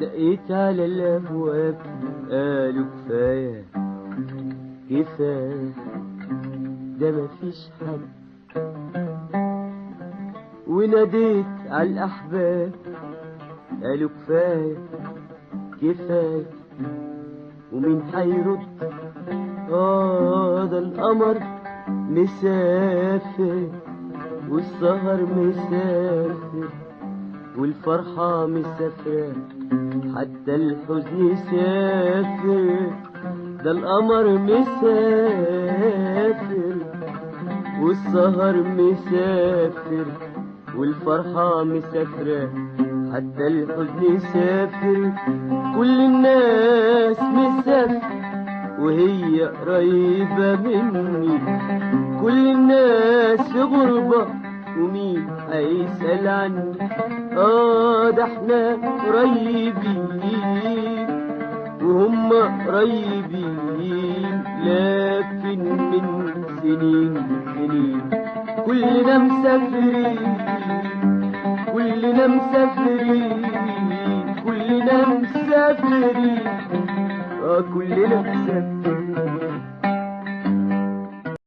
دقيت على الابواب قالوا كفايه كفايه ده مفيش حد، وناديت على الاحباب قالوا كفايه كفايه ومين هيرد؟ ده القمر مسافر والسهر مسافر والفرحة مسافرة حتى الحزن سافر. ده القمر مسافر والسهر مسافر والفرحة مسافرة حتى الحزن سافر. كل الناس مسافرة وهي قريبة مني، كل الناس في غربة ومين هيسأل عني؟ ده احنا قريبين وهم قريبين لكن من سنين سنين. كلنا مسافرين كلنا مسافرين كلنا مسافرين كلنا مسافرين.